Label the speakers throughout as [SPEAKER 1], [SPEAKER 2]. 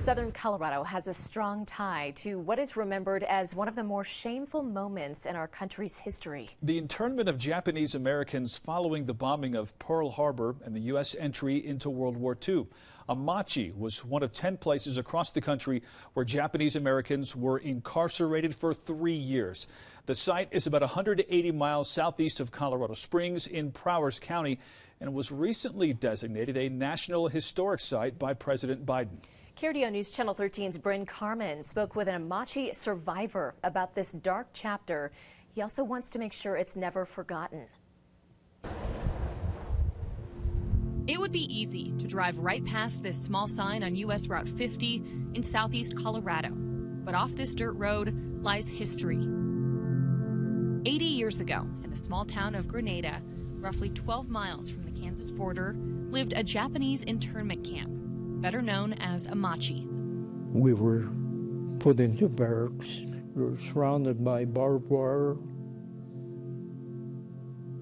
[SPEAKER 1] Southern Colorado has a strong tie to what is remembered as one of the more shameful moments in our country's history.
[SPEAKER 2] The internment of Japanese Americans following the bombing of Pearl Harbor and the U.S. entry into World War II. Amache was one of 10 places across the country where Japanese Americans were incarcerated for 3 years. The site is about 180 miles southeast of Colorado Springs in Prowers County and was recently designated a National Historic Site by President Biden.
[SPEAKER 1] KRDO News Channel 13's Bryn Carmen spoke with an Amache survivor about this dark chapter. He also wants to make sure it's never forgotten.
[SPEAKER 3] It would be easy to drive right past this small sign on U.S. Route 50 in southeast Colorado. But off this dirt road lies history. 80 years ago, in the small town of Grenada, roughly 12 miles from the Kansas border, lived a Japanese internment camp, better known as Amache.
[SPEAKER 4] We were put into barracks. We were surrounded by barbed wire,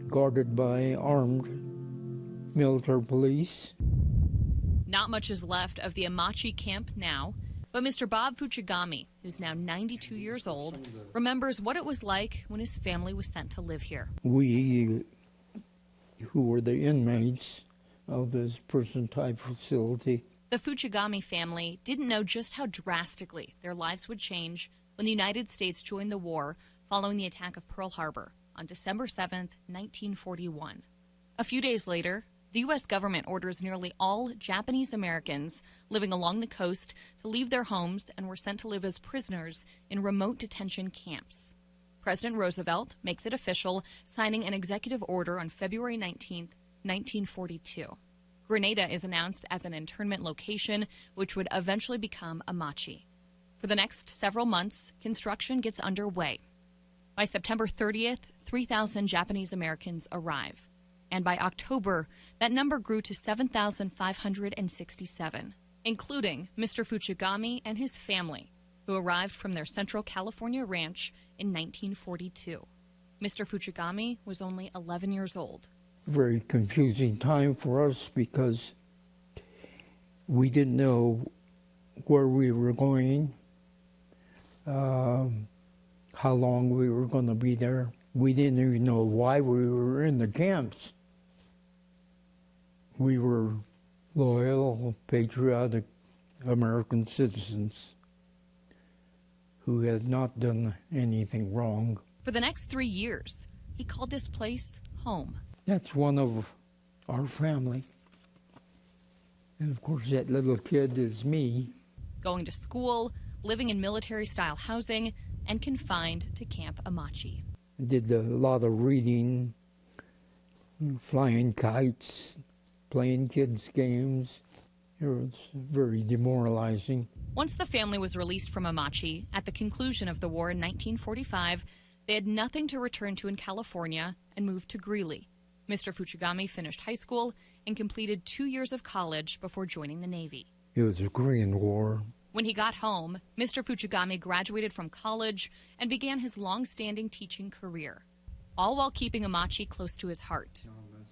[SPEAKER 4] guarded by armed military police.
[SPEAKER 3] Not much is left of the Amache camp now, but Mr. Bob Fuchigami, who's now 92 years old, remembers what it was like when his family was sent to live here.
[SPEAKER 4] We, who were the inmates of this prison-type facility,
[SPEAKER 3] the Fuchigami family didn't know just how drastically their lives would change when the United States joined the war following the attack of Pearl Harbor on December 7, 1941. A few days later, the U.S. government orders nearly all Japanese Americans living along the coast to leave their homes and were sent to live as prisoners in remote detention camps. President Roosevelt makes it official, signing an executive order on February 19, 1942. Grenada is announced as an internment location, which would eventually become Amache. For the next several months, construction gets underway. By September 30th, 3,000 Japanese Americans arrive. And by October, that number grew to 7,567, including Mr. Fuchigami and his family, who arrived from their Central California ranch in 1942. Mr. Fuchigami was only 11 years old.
[SPEAKER 4] Very confusing time for us because we didn't know where we were going, how long we were going to be there. We didn't even know why we were in the camps. We were loyal, patriotic American citizens who had not done anything wrong.
[SPEAKER 3] For the next 3 years, he called this place home.
[SPEAKER 4] That's one of our family. And of course, that little kid is me.
[SPEAKER 3] Going to school, living in military-style housing, and confined to Camp Amache.
[SPEAKER 4] I did a lot of reading, flying kites, playing kids' games. It was very demoralizing.
[SPEAKER 3] Once the family was released from Amache at the conclusion of the war in 1945, they had nothing to return to in California and moved to Greeley. Mr. Fuchigami finished high school and completed 2 years of college before joining the Navy.
[SPEAKER 4] It was a Korean War.
[SPEAKER 3] When he got home, Mr. Fuchigami graduated from college and began his long-standing teaching career, all while keeping Amache close to his heart.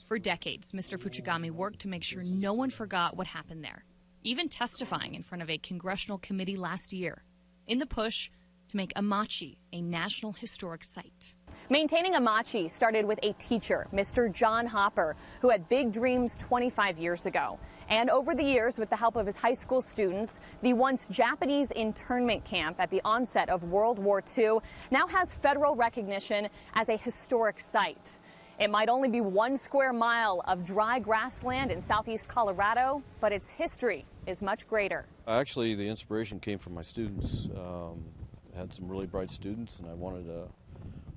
[SPEAKER 3] For decades, Mr. Fuchigami worked to make sure no one forgot what happened there, even testifying in front of a congressional committee last year, in the push to make Amache a National Historic Site.
[SPEAKER 5] Maintaining Amache started with a teacher, Mr. John Hopper, who had big dreams 25 years ago. And over the years, with the help of his high school students, the once Japanese internment camp at the onset of World War II now has federal recognition as a historic site. It might only be 1 square mile of dry grassland in southeast Colorado, but its history is much greater.
[SPEAKER 6] Actually, the inspiration came from my students. I had some really bright students, and I wanted a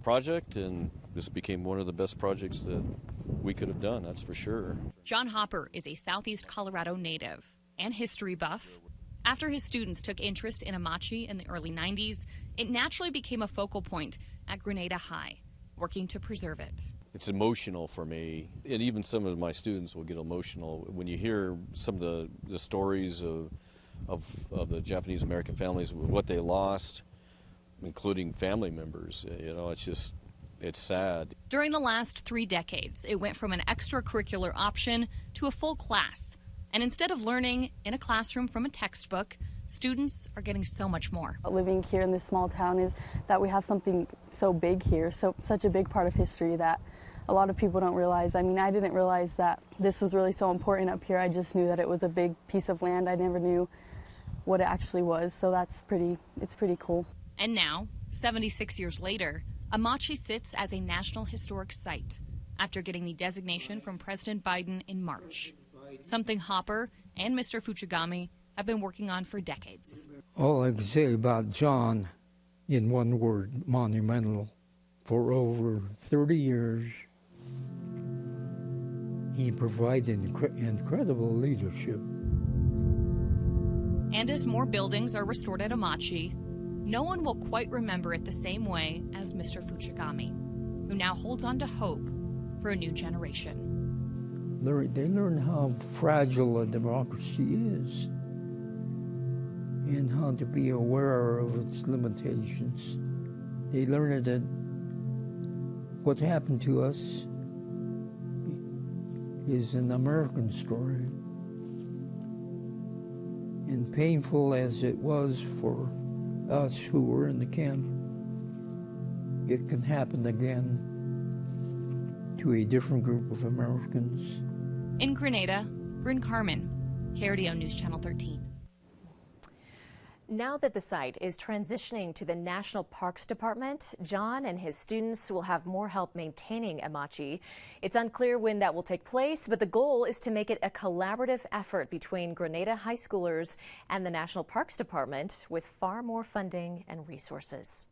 [SPEAKER 6] project, and this became one of the best projects that we could have done, that's for sure.
[SPEAKER 3] John Hopper is a southeast Colorado native and history buff. After his students took interest in Amache in the early 90s, it naturally became a focal point at Grenada High, working to preserve it.
[SPEAKER 6] It's emotional for me, and even some of my students will get emotional when you hear some of the stories of the Japanese American families, what they lost, including family members. You know, it's sad.
[SPEAKER 3] During the last 3 decades, it went from an extracurricular option to a full class. And instead of learning in a classroom from a textbook, students are getting so much more.
[SPEAKER 7] Living here in this small town is that we have something so big here, such a big part of history that a lot of people don't realize. I mean, I didn't realize that this was really so important up here. I just knew that it was a big piece of land. I never knew what it actually was, so it's pretty cool.
[SPEAKER 3] And now, 76 years later, Amache sits as a National Historic Site after getting the designation from President Biden in March, something Hopper and Mr. Fujigami have been working on for decades.
[SPEAKER 4] All I can say about John, in one word, monumental. For over 30 years, he provided incredible leadership.
[SPEAKER 3] And as more buildings are restored at Amache, no one will quite remember it the same way as Mr. Fujigami, who now holds on to hope for a new generation.
[SPEAKER 4] They learn how fragile a democracy is and how to be aware of its limitations. They learn that what happened to us is an American story. And painful as it was for us who were in the camp, it can happen again to a different group of Americans.
[SPEAKER 3] In Grenada, Bryn Carmen, KRDO News Channel 13.
[SPEAKER 1] Now that the site is transitioning to the National Parks Department, John and his students will have more help maintaining Amache. It's unclear when that will take place, but the goal is to make it a collaborative effort between Grenada high schoolers and the National Parks Department with far more funding and resources.